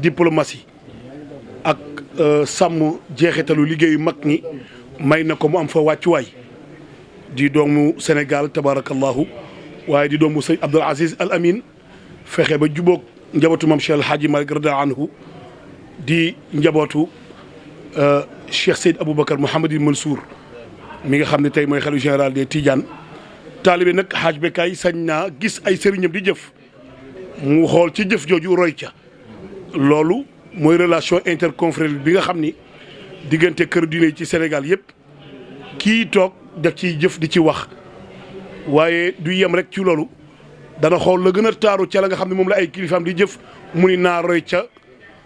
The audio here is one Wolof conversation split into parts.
diplomatie ak sàmm jeexitalu liggéeyu mag ñi may na ko mu am fa wàccuwaay di doomu Sénégal tabarakallahu waaye di doomu sëñ Abdoul Aziz Al Amin fexe ba jubóog njabootu mam Cheikh El Hadji Malick radiyallahu anhu di njabootu Cheikh Seyd Aboubacar Mouhamadul Mansour mi nga xam ne tey mooy xalifa général des Tidianes taalibe nag xaaj Bécaye sañ naa gis ay sëriñam di jëf mu xool ci jëf jooju roy ca loolu mooy relation interconfrérique bi nga xam ni diggante kër diine yi ci Sénégal yëpp kii toog def ciy jëf di ci wax waaye du yem rek ci loolu dana xool la gën a taaru ca la nga xam ne moom la ay kilifaam di jëf mu ni naa roy ca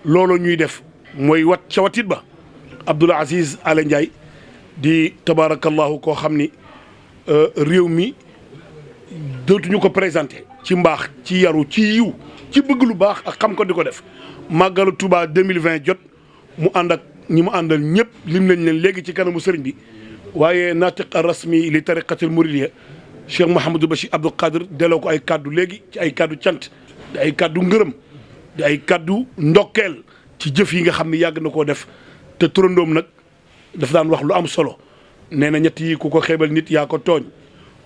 loolu ñuy def mooy wat ca watit ba Abdoul Aziz Aly Ndiaye di tabarakallahu koo xam ni réew mi dootuñu ko présenté ci mbaax ci yaru ci yiw ci bëgg lu baax ak xam ko di ko def màggalu Touba 2020 jot mu ànd ak ñi mu àndal ñëpp lim nañ leen léegi ci kanamu sëriñ bi waaye natiq rasmi li tariqatil muridiyya Cheikh Mouhamadou Bachir Abdou Qadir delloo ko ay kaddu léegi ci ay kaddu cant di ay kaddu ngërëm di ay kaddu ndokkeel ci jëf yi nga xam ne yàgg na koo def te turandoom nag daf daan wax lu am solo nee na ñett yi ku ko xeebal nit yaa ko tooñ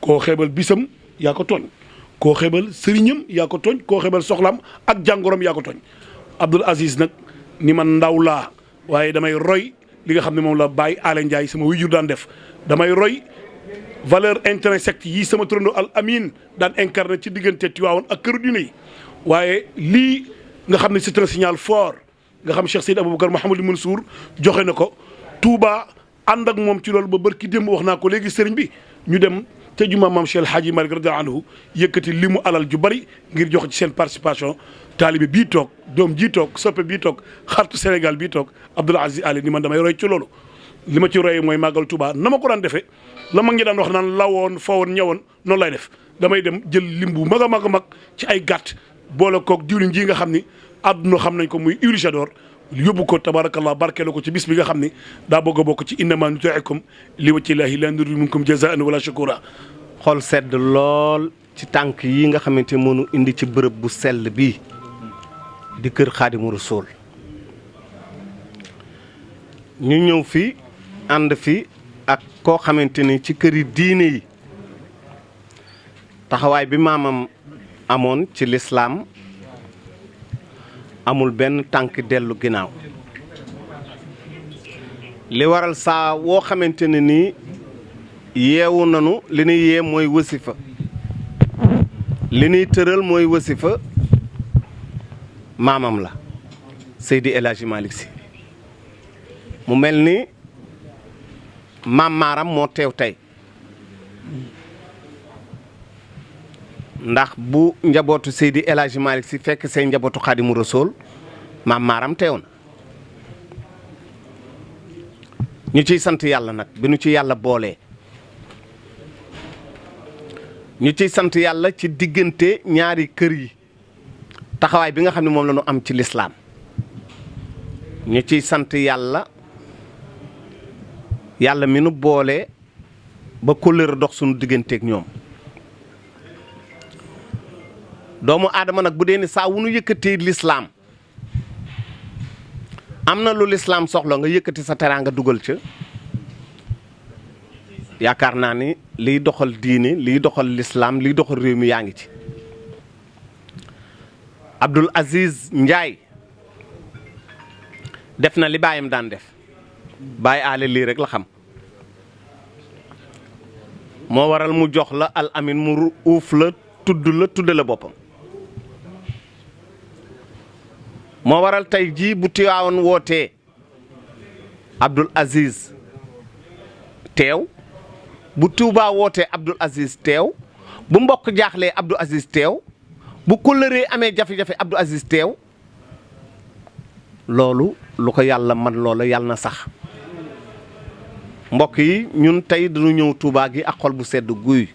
koo xeebal bisam yaa ko tooñ koo xeebal sëriñam yaa ko tooñ koo xeebal soxlaam ak jàngoroom yaa ko tooñ Abdoul Aziz nag ni man ndaw laa waaye damay roy li nga xam ne moom la Baye Aly Ndiaye sama wujur daan def damay roy valeur intrinsèque yi sama turandoo Al Amin daan incarné ci diggante Tivaouane ak këru diine yi waaye lii nga xam ne c'est un signal fort nga xam Cheikh Seyd Aboubacar Mouhamadou Mansour joxe na ko Touba ànd ak moom ci loolu ba bërki démb wax naa ko léegi sëriñ bi ñu dem te juma maam Cheikh El Hadji Malick radiyallahu anhu yëkkati li mu alal ju bari ngir jox ci seen participation taalibe bii toog doom jii toog soppe bii toog xartu Sénégal bii toog Abdoul Aziz Aly ni man damay roy ci loolu li ma ci royee mooy màggal Touba na ma ko daan defee la mag ñi daan wax naan lawoon fawoon ñëwoon noonu lay def damay dem jël lim bu mag a mag a mag ci ay gàtt boole koog diwlin ji nga xam ni àdduna xam nañ ko muy huile j'adore yóbbu ko tabarakallah barkeelu ko ci bis bi nga xam ni daa bëgg a bokk ci innamaa nut'imukum li wajhillaahi laa nuriidu minkum jazaa'an wala shukura. xol sedd lool ci tànk yi nga xamante mënu indi ci bërëb bu sell bii di kër Xaadimu Rasuul ñu ñëw fi ànd fi ak koo xamante ni ci këri diine yi taxawaay bi maamam amoon ci lislaam amul benn tànk dellu ginnaaw li waral saa woo xamante ne nii yeewu nanu li ñuy yee mooy wasifa li ñuy tëral mooy wasifa maamam la Seydi El Hadji Malick Sy mu mel ni maam maaram moo teew tey ndax bu njabootu Seydi El Hadji Malick Sy fekk say njabootu Xaadimu Rasuul maam maaram teew na ñu ciy sant yàlla nag bi ñu ci yàlla boolee ñu ciy sant yàlla ci diggante ñaari kër yi taxawaay bi nga xam ne moom la ñu am ci lislaam ñu ciy sant yàlla yàlla mi nu boole ba kóllëre dox suñu digganteeg ñoom doomu aadama nag bu dee ni saa wu nu yëkkatee lislaam am na lu lislaam soxla nga yëkkati sa teraanga dugal ca yaakaar naa ni liy doxal diine liy doxal lislaam liy doxal réew mi yaa ngi ci Abdoul Aziz Ndiaye def na li baayam daan def Baye Aly lii rek la xam moo waral mu jox la Al Amin mu uuf la tudd la boppam moo waral tey jii bu Tiwaawan wootee Abdoul Aziz teew bu Tuubaa wootee Abdoul Aziz teew bu mbokk jaaxlee Abdoul Aziz teew bu kóllëree amee jafe-jafe Abdoul Aziz teew loolu lu ko yàlla man loola yàlla na sax mbokk yi ñun tey dañu ñëw Tuubaa gi ak xol bu sedd guy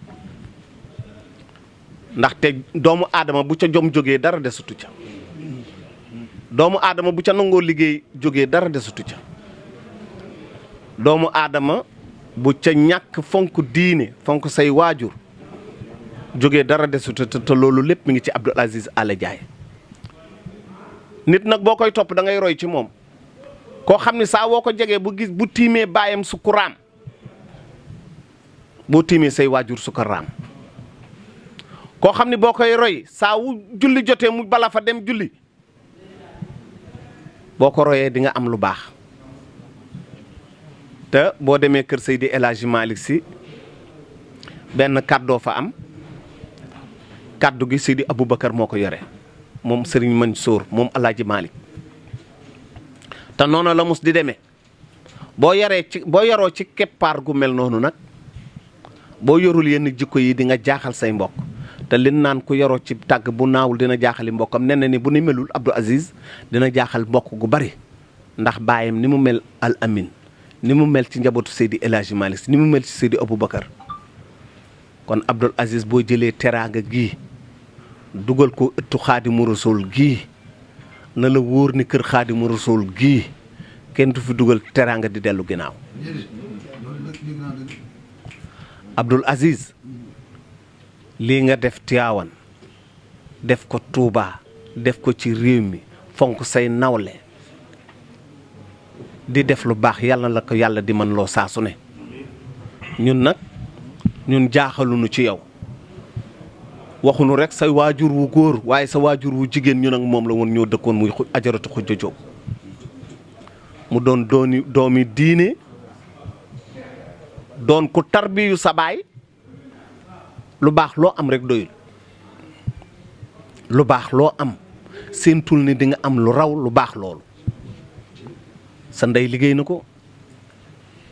ndaxte doomu aadama bu ca jom jógee dara desatu ca doomu aadama bu ca nangoo liggéey jógee dara desatu ca doomu aadama bu ca ñàkk fonk diine fonk say waajur jógee dara desatu te loolu lépp mi ngi ci Abdoul Aziz Aly Ndiaye nit nag boo koy topp da ngay roy ci moom koo xam ni saa woo ko jegee bu tiimee baayam sukkuraam boo tiimee say waajur sukkuraam koo xam ni boo koy roy saa wu julli jotee mu bala fa dem julli boo ko royee di nga am lu baax te boo demee kër Seydi El Hadji Malick Sy benn kàddoo fa am kàddu gi Seydi Aboubacar moo ko yore moom Serigne Mansour moom El Hadji Malick te noonu la mus di demee boo yaroo ci keppaar gu mel noonu nag boo yorul yenn jikko yi di nga jaaxal say mbokk te lin naan ku yaroo ci tàgg bu naawul dina jaaxali mbokkam nen na ni bu ni melul Abdou Aziz dina jaaxal mbokk gu bari ndax baayam ni mu mel Al Amin ni mu mel ci njabootu Seydi El Hadji Malick ni mu mel ci Seydi Aboubacar kon Abdou Aziz boo jëlee teraanga gii dugal ko ëttu Xaadimu Rasuul gii na la wóor ni kër Xaadimu Rasuul gii kenn du fi dugal teraanga di dellu ginnaaw Abdou Aziz lii nga def Tiwaawan def ko Tuubaa def ko ci réew mi fonk say nawle di def lu baax yàlla na la ko yàlla di mën loo saa su ne ñun jaaxaluñu ci yow waxuñu rek sa waajur wu góor waaye sa waajur wu jigéen ñun ak moom la woon ñoo dëkkoon muy Ajaratu Xujja Jóob mu doon doomi diine doon ku tarbiyu sa baay lu baax loo am rek doyul lu baax loo am séentul ni di nga am lu raw lu baax loolu sa ndey liggéey na ko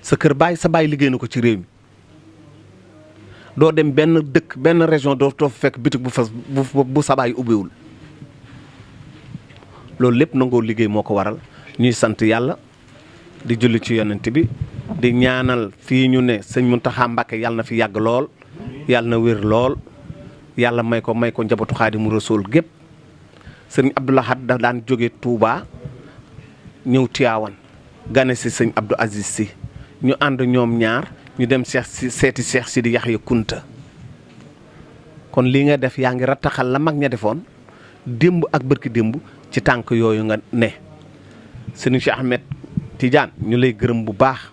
sa kër baay sa baay liggéey na ko ci réew mi doo dem benn dëkk benn région doo fekk bitik bu sa baay ubbiwul loolu lépp nangoo liggéey moo ko waral ñuy sant yàlla di julli ci yonent bi di ñaanal fii ñu ne sëñ Muntaxa Mbàkke yàlla na fi yàgg lool yàlla na wér lool yàlla may ko njabootu Xaadimu Rasuul gépp sëñ Abdou Lahad da daan jóge Touba ñëw Tiwaawan gane si sëñ Abdou Aziz Sy ñu ànd ñoom ñaar ñu dem seeti Cheikh Sidi Yaxya Kunta kon lii nga def yaa ngi rattaxal la mag ña defoon démb ak bërki démb ci tànk yooyu nga ne sëñ Cheikh Ahmed Tidiane ñu lay gërëm bu baax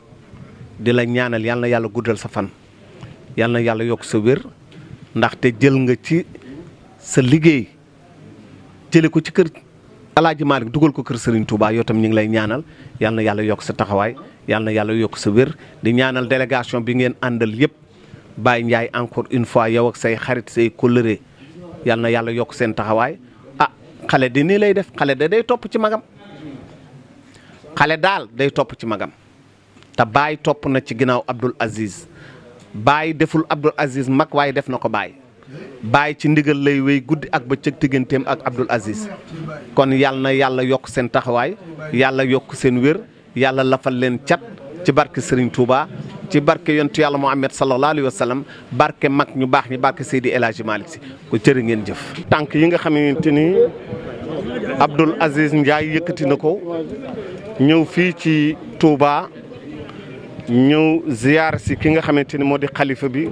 di la ñaanal yal na yàlla guddal sa fan yal na yàlla yokk sa wér ndaxte jël nga ci sa liggéey jële ko ci kër Alaaji Malick dugal ko kër Serigne Touba yoo tam ñu ngi lay ñaanal yal na yàlla yokk sa taxawaay yal na yàlla yokk sa wér di ñaanal délégation bi ngeen àndal yëpp Baye Ndiaye encore une fois yow ak say xarit say kóllëre yal na yàlla yokk seen taxawaay xale di nii lay def xale day topp ci magam xale daal day topp ci magam te Baye topp na ci ginnaaw Abdou Aziz Baye deful Abdou Aziz mag waaye def na ko Baye ci ndigal lay wéy guddi ak bëccëg digganteem ak Abdou Aziz kon yal na yàlla yokk seen taxawaay yàlla yokk seen wér yàlla lafal leen cat ci barke Serigne Touba ci barke yontu yàlla Muhammad sallallahu alayhi wa sallam barke mag ñu baax ñi barke Seydi El Hadji Malick Sy ko jërë ngeen jëf. tànk yi nga xamante ni Abdou Aziz Ndiaye yëkkati na ko ñëw fii ci Touba ñëw ziyaar si ki nga xamante ni moo di xalifa bi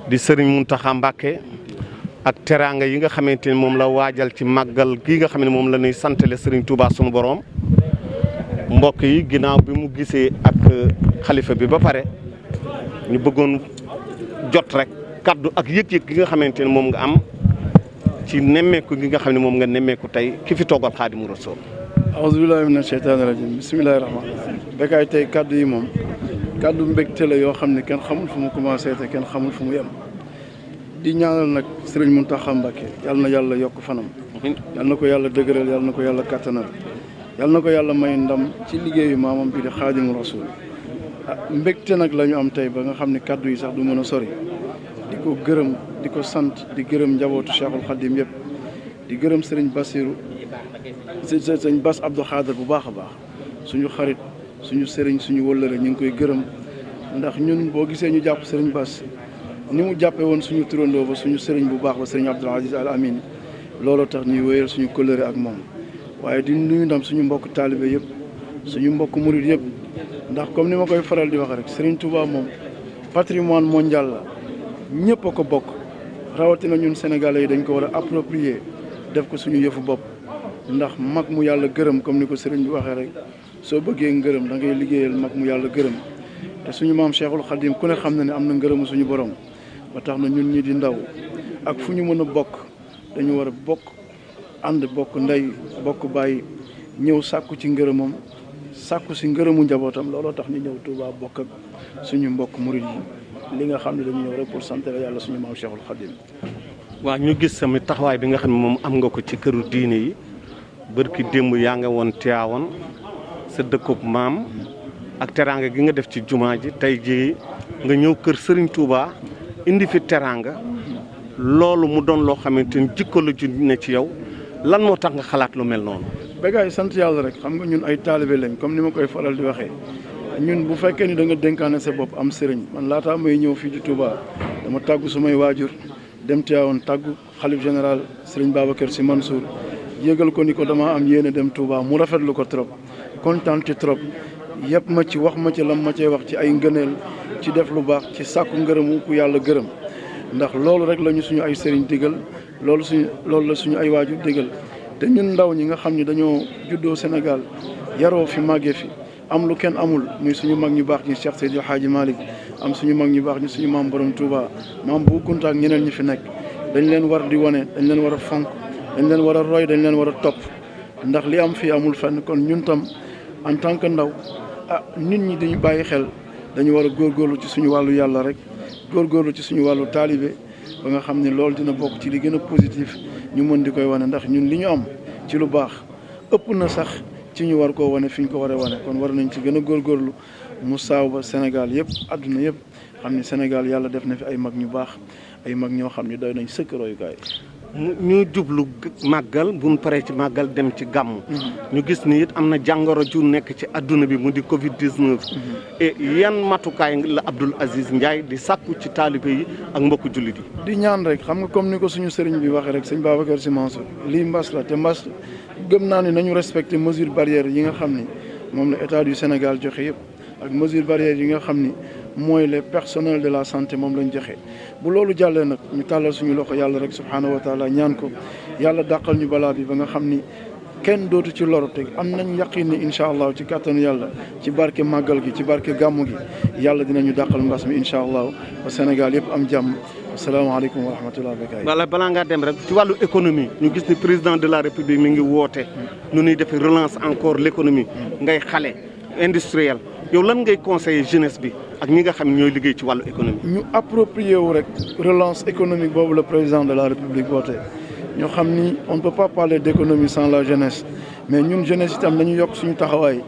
di Serigne Mountakha Mbacké ak teraanga yi nga xamante ni moom la waajal ci màggal gi nga xam ne moom la ñuy santale Serigne Touba sunu borom. mbokk yi ginnaaw bi mu gisee ak xalifa bi ba pare ñu bëggoon jot rek kaddu ak yëg-yëg gi nga xamante ne moom nga am ci nemmeeku gi nga xam ne moom nga nemmeeku tey ki fi toogal Xaadimu Rasuul. auzu billaahi mina sheytaani rajiim bismillaahi rahmaani rahiim. Bécaye tey kaddu yi moom kaddu mbégte la yoo xam ne kenn xamul fu mu commencé te kenn xamul fu mu yem di ñaanal nag Serigne Mountakha Mbacké yàlla na yàlla yokk fanam. yàlla na ko yàlla dëgëral yàlla na ko yàlla kattanal. yàlla na ko yàlla may ndam ci liggéeyu maamam bi di Xaadimu Rasuul mbégte nag la ñu am tey ba nga xam ne kaddu yi sax du mën a sori di ko gërëm di ko sant di gërëm njabootu Cheikhul Khadim yëpp di gërëm Serigne Bassirou Serigne Bass Abdou Khader bu baax a baax suñu xarit suñu Serigne suñu wëllëre ñu ngi koy gërëm ndax ñun boo gisee ñu jàpp Serigne Bass ni mu jàppee woon suñu turandoo ba suñu Serigne bu baax ba Serigne Abdoul Aziz Al Amin looloo tax ñuy wéyal suñu kóllëre ak moom. waaye di nuyu ndam suñu mbokk taalibe yëpp suñu mbokk murid yëpp ndax comme ni ma koy faral di wax rek Serigne Touba moom patrimoine mondial la ñëpp a ko bokk rawatina ñun sénégalais yi dañ ko war a approprier def ko suñu yëfu bopp ndax mag mu yàlla gërëm comme ni ko sëriñ bi waxee rek soo bëggee ngërëm da ngay liggéeyal mag mu yàlla gërëm te suñu maam Cheikhul Khadim ku ne xam na ne am na ngërëmu suñu borom ba tax na ñun ñi di ndaw ak fu ñu mën a bokk dañu war a bokk ànd bokk ndey bokk bàyyi ñëw sàkku ci ngërëmam sàkku si ngërëmu njabootam looloo tax ñu ñëw Touba bokk ak suñu mbokk murid yi li nga xam ne dañu ñëw rek pour sant yàlla suñu maam Cheikhul Khadim. waaw ñu gis tamit taxawaay bi nga xam ne moom am nga ko ci këru diine yi bërki démb yaa nga woon Tiwaawan sa dëkkub maam ak teraanga gi nga def ci jumaa ji tey ji nga ñëw kër Serigne Touba indi fi teraanga loolu mu doon loo xamante ni jikko la ju ne ci yow lan moo tax nga xalaat lu mel noonu. Bécaye sant yàlla rek xam nga ñun ay taalibe lañ comme ni ma koy faral di waxee ñun bu fekkee ni da nga dénkaane sa bopp am sëriñ man laataa may ñëw fii ci Touba dama tàggu sumay waajur dem Tiwaawan tàggu xalif général Serigne Babacar Sy Mansour yëgal ko ni ko dama am yéene dem Touba mu rafetlu ko trop kontaan ci trop yëpp ma ci wax ma ci lam ma cee wax ci ay ngëneel ci def lu baax ci sàkku ngërëmu ku yàlla gërëm ndax loolu rek la ñu suñu ay sëriñ digal loolu la suñu ay waajur digal te ñun ndaw ñi nga xam ni dañoo juddoo Sénégal yaroo fi màggee fi am lu kenn amul muy suñu mag ñu baax ñi Cheikh Seydil Hadji Malick am suñu mag ñu baax ñi suñu maam borom Touba maam bu Kunta ak ñeneen ñi fi nekk dañ leen war di wane dañ leen war a fonk dañ leen war a roy dañ leen war a topp ndax li am fii amul fenn kon ñun tam en tant que ndaw nit ñi dañu bàyyi xel dañu war a góorgóorlu ci suñu wàllu yàlla rek góorgóorlu ci suñu wàllu taalibe ba nga xam ne loolu dina bokk ci li gën a positif ñu mën di koy wane ndax ñun li ñu am ci lu baax ëpp na sax ci ñu war koo wane fi ñu ko war a wane kon war nañ ci gën a góorgóorlu mu saaw ba Sénégal yëpp àdduna yëpp xam ne Sénégal yàlla def na fi ay mag ñu baax ay mag ñoo xam ne doy nañ sëkk royukaay. ñu jublu màggal bu ñu paree ci màggal dem ci gàmm. ñu gis ni it am na jàngoro ju nekk ci adduna bi mu di Covid 19. et yan matukaay la Abdoul Aziz Ndiaye di sàkku ci taalibe yi ak mbokku jullit yi. di ñaan rek xam nga comme ni ko suñu sëriñ bi waxee rek sëñ Babacar Sy Mansour lii mbas la te mbas gëm naa ni nañu respecté mesure barrière yi nga xam ni moom la état du Sénégal joxe yëpp ak mesure barrière yi nga xam ni mooy les personnels de la santé moom lañ joxe. bu loolu jàllee nag ñu tàllal suñu loxo yàlla rek subhaanahu wa taala ñaan ko yàlla dàqal ñu balaa bi ba nga xam ni kenn dootu ci loro te am nañ yaqin ni incha allah ci kàttanu yàlla ci barke màggal gi ci barke gàmmu gi yàlla dinañu dàqal mbas mi incha allah ba Sénégal yëpp am jàmm asalaamaaleykum wa rahmatulah. wala balaa ngaa dem rek ci wàllu économie ñu gis ni président de la république mi ngi woote nu ñuy defee relance encore l' économie ngay xale industriel yow lan ngay conseiller jeunesse bi ak ñi nga xam ne ñooy liggéey ci wàllu économie. ñu approprié wu rek relance économique boobu le président de la république woote ñoo xam ni on ne peut pas parler d' économie sans la jeunesse mais ñun jeunesse itam nañu yokk suñu taxawaay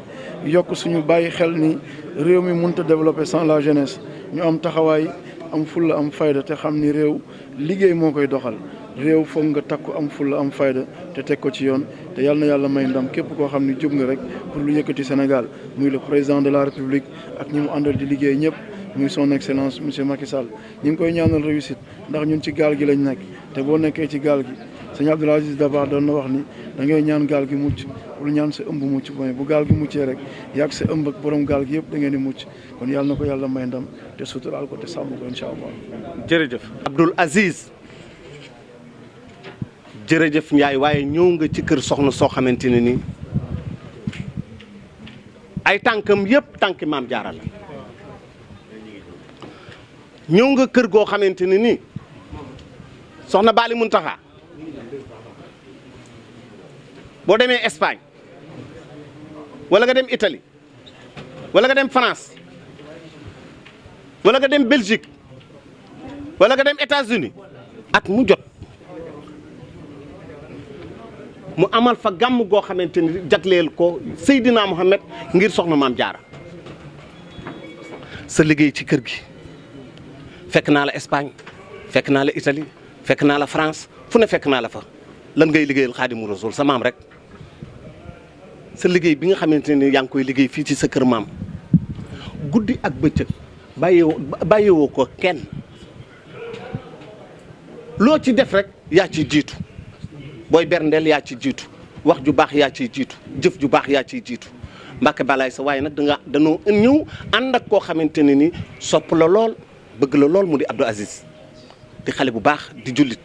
yokk suñu bàyyi xel ni réew mi mënut a développer sans la jeunesse ñu am taxawaay am fulla am fayda te xam ni réew liggéey moo koy doxal réew foog nga takku am fulla am fayda te teg ko ci yoon te yal na yàlla may ndam képp koo xam ni jóg nga rek pour lu yëkkati Sénégal muy le président de la république ak ñi mu àndal di liggéey ñëpp muy son excellence monsieur Macky Sall ñu ngi koy ñaanal réussite ndax ñun ci gaal gi lañ nekk te boo nekkee ci gaal gi sëñ Abdoul Aziz Dabakh doon na wax ni da ngay ñaan gaal gi mucc pour ñaan sa ëmb mucc mooy bu gaal gi muccee rek yàgg sa ëmb ak borom gaal gi yëpp da ngeen di mucc kon yàlla na ko yàlla may ndam te suturaal ko te sàmm ko incha allah. jërëjëf Abdoul Aziz jërëjëf Ndiaye waaye ñëw nga ci kër soxna soo xamante ne ni ay tànkam yëpp tànki maam Jaara la ñëw nga kër goo xamante ne ni soxna Baali Muntaxa boo demee Espagne wala nga dem Italie wala nga dem France wala nga dem Belgique wala nga dem États-Unis at mu jot mu amal fa gàmm goo xamante ni jagleel ko Seydina Mohamed ngir soxna maam Jaara sa liggéey ci kër gi fekk naa la Espagne fekk naa la Italie fekk naa la France fu ne fekk naa la fa lan ngay liggéeyal Xaadimu Rasuul sa maam rek sa liggéey bi nga xamante ne yaa ngi koy liggéey fii ci sa kër maam guddi ak bëccëg bàyyiwoo ko kenn loo ci def rek yaa ci jiitu booy berndeel yaa ci jiitu wax ju baax yaa ciy jiitu jëf ju baax yaa ciy jiitu Mbàkke balaay sa waaye nag danoo ñëw ànd ak koo xamante ne ni sopp la lool bëgg la lool mu di Abdou Aziz di xale bu baax di jullit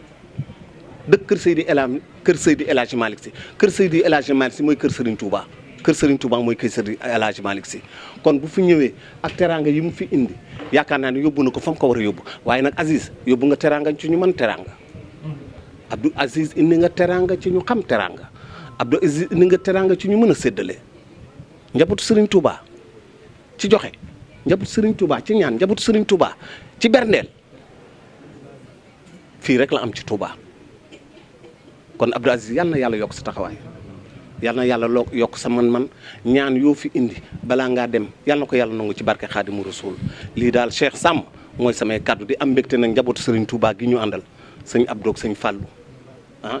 dëkk kër Seydi El Hadji Malick Sy kër Seydi El Hadji Malick Sy mooy kër Serigne Touba kër Serigne Touba mooy kër Seydi El Hadji Malick Sy kon bu fi ñëwee ak teraanga yi mu fi indi yaakaar naa ne yóbbu na ko fa mu ko war a yóbbu waaye nag Aziz yóbbu nga teraanga ci ñu mën teraanga Abdou Aziz indi nga teraanga ci ñu xam teraanga Abdou Aziz indi nga teraanga ci ñu mën a séddale njabootu Serigne Touba ci joxe njabootu Serigne Touba ci ñaan njabootu Serigne Touba ci berndeel fii rek la am ci Touba kon Abdou Aziz yal na yàlla yokk sa taxawaay yal na yàlla yokk sa man-man ñaan yoo fi indi balaa ngaa dem yal na ko yàlla nangu ci barke Xaadimu Rasuul lii daal Cheikh Samb mooy samay kaddu di am mbégte nag njabootu Serigne Touba gi ñu àndal sëñ Abdou ak sëñ Fallou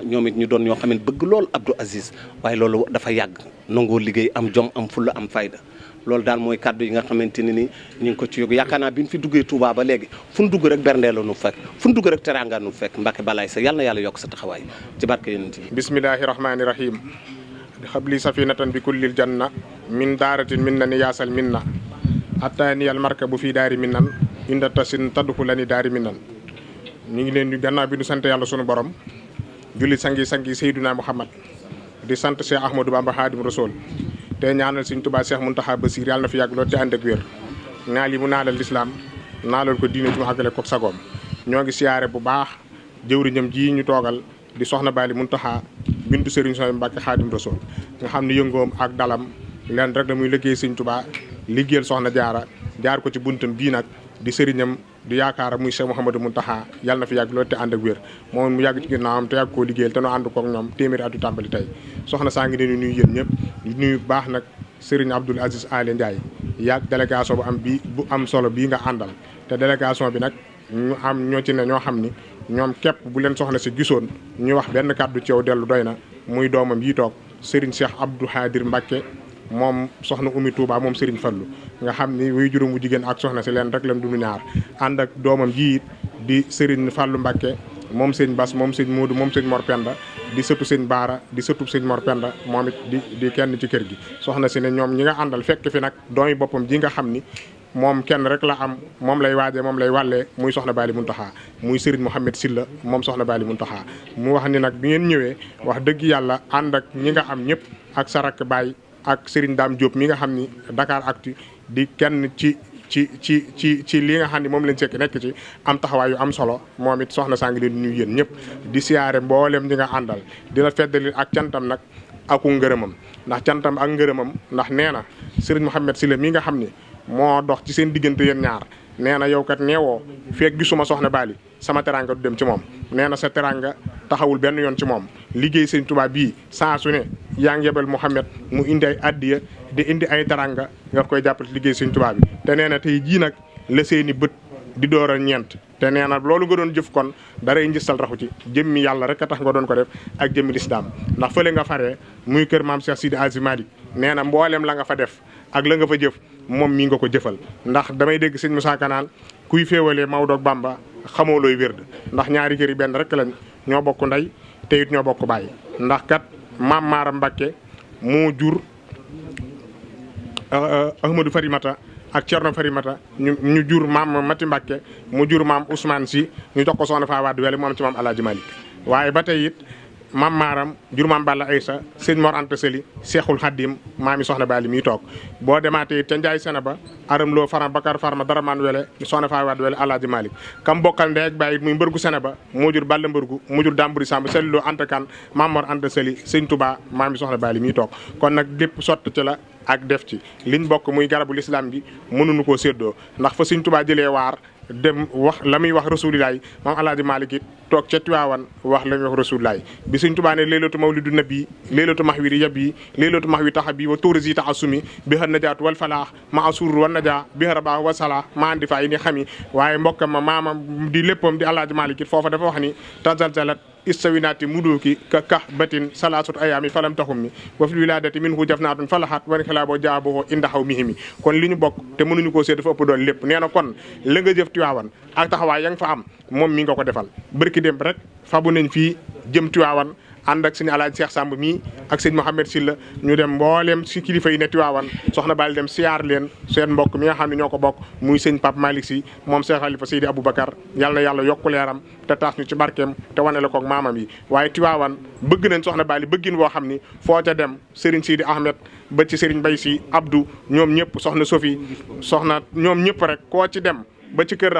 ñoom it ñu doon ñoo xam ne bëgg lool Abdou Aziz waaye loolu dafa yàgg nangoo liggéey am jom am fulla am fayda loolu daal mooy kaddu yi nga xamante ne ni ñu ngi ko ci yóbbu yaakaar naa bi ñu fi duggee Touba ba léegi fu ñu dugg rek berndeelu nu fekk fu ñu dugg rek teraanga nu fekk Mbacke balaay sa yal na yàlla yokk sa taxawaay ci barke yonent bi bismillahi rahmani rahim di xabli safinatan bi kullil janna min daaratin min na ni yaasal min na attaaniyal marka bu fii daari min nan inda tasin tadduxu la ni daari min nan ñu ngi leen di gannaaw bi nu sant yàlla sunu borom julli sangi Seydina Muhammad di sant Cheikh Ahmadou Bamba Xaadim Rasul te ñaanal Sëriñ Tuubaa Cheikh Mountakha Bassir yàlla na fi yàgg lool te ànd ak wér naal yi mu naalal lislaam naalal ko diine ci mu àggale ko sagoom ñoo ngi siyaare bu baax jëwriñam ji ñu toogal di soxna Bali Mountakha bintu Serigne Soy Mbacke Xaadim Rasul nga xam ne yëngoom ak dalam leen rek da muy liggéey Sëriñ Tuubaa liggéeyal soxna jaara jaar ko ci buntam bii nag di sëriñam di yaakaar muy Cheikh Mouhamadou Mountakha yàlla na fi yàgg loolu te ànd ak wér moom mu yàgg ci ginnaawam te yàgg koo liggéeyal te nu ànd kook ñoom téeméeri atu tàmbali tey soxna saa ngi leen di nuyu yéen ñëpp di nuyu baax nag Serigne Abdoul Aziz Aly Ndiaye yàgg délégation bu am solo bii nga àndal te délégation bi nag ñu am ñoo ci ne ñoo xam ni ñoom képp bu leen soxna si gisoon ñu wax benn kàddu ci yow dellu doy na muy doomam yi toog Serigne Cheikh Abdou Khadir Mbacke moom soxna Oumy Touba moom Serigne Fallou nga xam ni wuy juróom bu jigéen ak soxna si leen rek leen du ñaar ànd ak doomam ji di Serigne Fallou Mbacke moom sëñ Bass moom sëñ Modou moom sëñ Mor Penda di sëtu sëñ Baara di sëtu sëñ Mor Penda moom it di kenn ci kër gi soxna si ne ñoom ñi nga àndal fekk fi nag doomi boppam ji nga xam ni moom kenn rek la am moom lay waajee moom lay wàllee muy soxna Bali Mountakha muy Serigne Mohamed Silla moom soxna Bali Mountakha mu wax ni nag bi ngeen ñëwee wax dëgg yàlla ànd ak ñi nga am ñëpp ak sarak Baye ak Serigne Dame Diop mi nga xam ni Dakaractu di kenn ci li nga xam ni moom lañ sekk nekk ci am taxawaay yu am solo moom it soxna saa ngi leen nuyu yéen ñëpp di siyaare mboolem ñi nga àndal di la feddali ak cantam nag aku ngërëmam ndax cantam ak ngërëmam ndax nee na Serigne Mohamed Silla mi nga xam ni moo dox ci seen diggante yéen ñaar nee na yow kat neewoo feek gisuma soxna Bali sama teranga du dem ci moom nee na sa teranga taxawul benn yoon ci moom liggéey sëñ Tuubaa bii saa su ne yaa ngi yebal Mouhamed mu indi ay addiya di indi ay teranga nga koy jàppale liggéey sëñ Tuubaa bi te nee na tey jii nag la seeni bët di door a ñeent te nee na loolu nga doon jëf kon daray njëstal raxu ci jëmmi yàlla rek a tax nga doon ko def ak jëmmi lislaam ndax fële nga faree muy kër maam Cheikh Sidi Aziz Malick nee na mboolem la nga fa def ak la nga fa jëf moom mii nga ko jëfal ndax damay dégg sëñ Moussa Kanaan kuy féewalee Maodo ak Bamba xamoo looy wérd ndax ñaari kër yi benn rek lañ ñoo bokk ndey te it ñoo bokk baay ndax kat maam Maaram Mbacke moo jur Ahmadou Farimata ak Thierno Farimata ñu jur maam Mati Mbacke mu jur maam Ousmane Sy ñu jox ko soxna Faa Wade Wele mu am ci maam Alaaji Malick waaye ba tey it maam Maaram jur maam Balla Aysa sëñ Mor Anta Sali Seexul Xaddim maami soxna Bali miy toog boo demaatee ca Njaay Sene ba aram loo faram Bakar Farma Daraman Wele soxna Faa Wade Wele Alaaji Malick kam bokkal ndey ak baay muy mbërgu Sene ba moo jur Balla mbërgu mu jur Damburi Samb Sali loo Anta Kan maam Mor Anta Sali sëñ Touba maami soxna Bali miy toog kon nag lépp sotti ci la ak def ci liñ bokk muy garabu lislaam bi mënuñu koo séddoo ndax fa sëñ Touba jëlee waar dem wax la muy wax rasulilaay maam Alaaji Malick it toog ca Tiwaawan wax la muy wax rasulilaay bi Sëñ Tuubaa ne leelatu mawlidu nabi leelatu mahwiri yabi leelatu mahwi taxabi wa tourisi taxasumi bi xa najaatu wal falaax ma asur wa najaa bi xa rabaax wa salaax ma andi fa yi ni xami waaye mbokkam ma maamam di léppam di Alaaji Malick it foofa dafa wax ni tazalzalat istawinaati muduki ka kax batin salaasut ayaami falam taxum mi wa fil wiladati min hu jafnaatun falaxaat wari xilaa boo jaaboo indaxaw mihimi kon li ñu bokk te mënuñu koo seet dafa ëpp doon lépp nee na kon la nga jëf Tiwaawan ak taxawaay ya nga fa am moom mi nga ko defal bërki dem rek fabu nañ fii jëm Tiwaawan ànd ak sëñ Alaaji Cheikh Samb mii ak sëñ Mouhamed Silla ñu dem mbooleem si kilifa yi ne Tiwaawan soxna Bali dem siyaar leen seen mbokk mi nga xam ne ñoo ko bokk muy sëñ Pape Malick Sy moom Cheikh Khalifa Seydi Aboubacar yal na yàlla yokku leeram te taas ñu ci barkeem te wane la koog maamam yi waaye Tiwaawan bëgg nañ soxna Bali bëggin boo xam ni foo ca dem Serigne Sidi Ahmed ba ci Serigne Bay Sy Abdou ñoom ñëpp soxna Sophie soxna ñoom ñëpp rek koo ci dem ba ci kër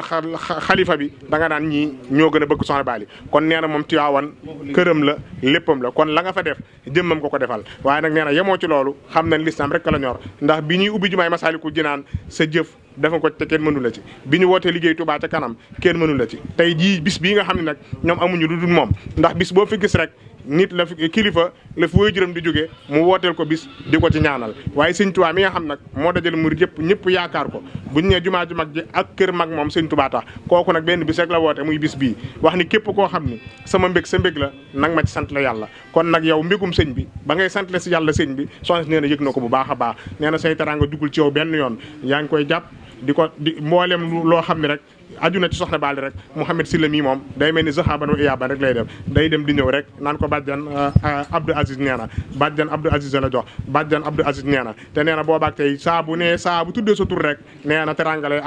xalifa bi da nga naan ñii ñoo gën a bëgg soxna Bali kon nee na moom Tiwaawan këram la léppam la kon la nga fa def jëmmam ko defal waaye nag nee na yemoo ci loolu xam nañ lislaam rek la ñor ndax bi ñuy ubbi jumaay Masaalikul Jinaan sa jëf dafa ko te kenn mënu la ci bi ñu wootee liggéey Touba ca kanam kenn mënu la ci tey jii bis bii nga xam ne nag ñoom amuñu lu dul moom ndax bis boo fi gis rek nit la fi kilifa la fi woy juróom di jóge mu wooteel ko bis di ko ci ñaanal waaye sëñ Tuubaa mi nga xam nag moo dajale murid yëpp ñëpp yaakaar ko buñ nee jumaa ju mag ji ak kër mag moom sëñ Tuubaa tax kooku nag benn bis rek la woote muy bis bii wax ni képp koo xam ni sama mbég sa mbég la nag ma ci sant la yàlla kon nag yow mbégum sëñ bi ba ngay sant la si yàlla sëñ bi soxna si nee na yëg na ko bu baax a baax nee na say teraanga dugul ci yow benn yoon yaa ngi koy jàpp di mboolem loo xam ne rek aju na ci soxna Bali rek Mouhamed Sylla mii moom day mel ni zahaban wa iyaaban rek lay def day dem di ñëw rek naan ko bàjjan Abdou Aziz nee na bàjjan Abdou Aziz la jox bàjjan Abdou Aziz nee na te nee na boobaak tey saa bu tuddee sa tur rek nee na teranga lay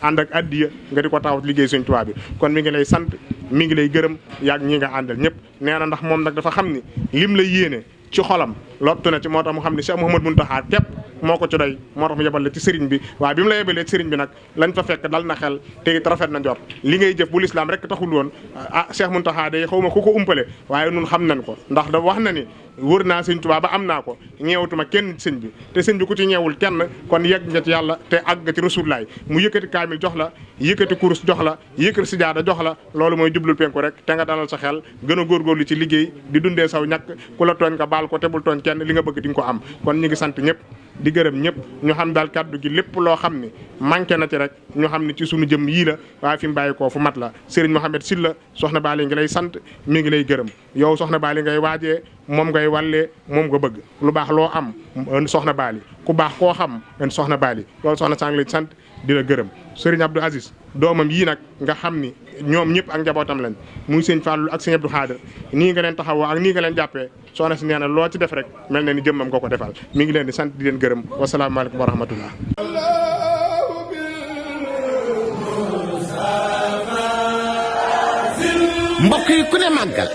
ànd ak addiya nga di ko taxaw liggéey Sëñ Tuubaa bi kon mi ngi lay sant mi ngi lay gërëm yaag ñi nga àndal ñëpp nee na ndax moom nag dafa xam ni lim la yéene ci xolam lottu na ci moo tax mu xam ne Cheikh Mouhamadou Mountakha képp moo ko ci doy moo tax mu yebal la ci sëriñ bi waaye bi mu la yebalee ci sëriñ bi nag lañ fa fekk dal na xel te it rafet na njort li ngay jëf bu lislaam rek taxul woon Cheikh Mountakha day xaw ma ku ko umpale waaye nun xam nañ ko ndax da wax na ni wër naa sëñ Tuubaa ba am naa ko ñeewatuma kenn sëñ bi te sëñ bi ku ci ñeewul kenn kon yegg nga ci yàlla te àgg nga ci rasulullaay mu yëkkati kaamil jox la yëkkati kurus jox la yëkkati sijaada jox la loolu mooy jublul penku rek te nga dalal sa xel gën a góorgóorlu ci liggéey di dundee saw ñàkk ku la tooñ nga baal ko te bul tooñ kenn li nga bëgg di nga ko am kon ñu ngi sant ñëpp di gërëm ñëpp ñu xam daal kaddu gi lépp loo xam ni manqué na ci rek ñu xam ni ci sunu jëm yii la waaye fi mu bàyyi koo fu mat la Serigne Mouhamed Sylla soxna Bali ngi lay sant mi ngi lay gërëm yow soxna Bali ngay waajee moom ngay wallee moom nga bëgg lu baax loo am soxna Bali ku baax koo xam soxna Bali loolu soxna sang lay sant di la gërëm Serigne Abdou Aziz doomam yii nag nga xam ni ñoom ñëpp ak njabootam lañ muy sëñ Fallou ak sëñ Abdou Khadir nii nga leen taxawoo ak nii nga leen jàppee soxna si nee na loo ci def rek mel na ni jëmmam nga ko defal mi ngi leen di sant di leen gërëm wasalaamaaleykum wa rahmatullah mbokk yi ku ne màggal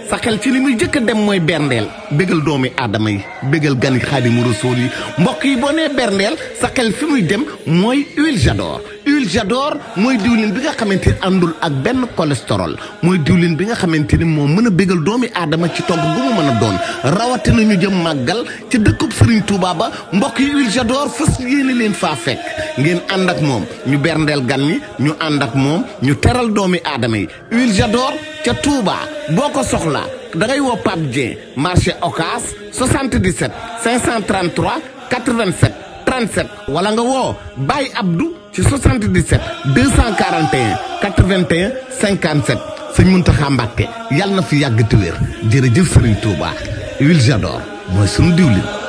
sa xel ci li muy jëkk a dem mooy berndeel bégal doomi aadama yi bégal gani Xaadimu Rasuul yi mbokk yi boo nee berndeel sa xel fi muy dem mooy huile Jador huile Jador mooy diwlin bi nga xamante ni àndul ak benn cholestérol mooy diwlin bi nga xamante ni moo mën a bégal doomi aadama ci togg gu mu mën a doon rawatina ñu jëm màggal ci dëkkub Serigne Touba ba mbokk yi huile Jador fas yéene leen faa fekk ngeen ànd ak moom ñu berndeel gan ñi ñu ànd ak moom ñu teral doomi aadama yi huile Jador ca Touba boo ko soxlaa da ngay woo Pape Dieng marché Ocass 77 533 87 37 wala nga woo Baye Abdou ci 77 241 81 57 sëñ Mountakha Mbacké yàlla na fi yàgg te wér jërëjëf Serigne Touba huile Jador mooy sunu diwlin.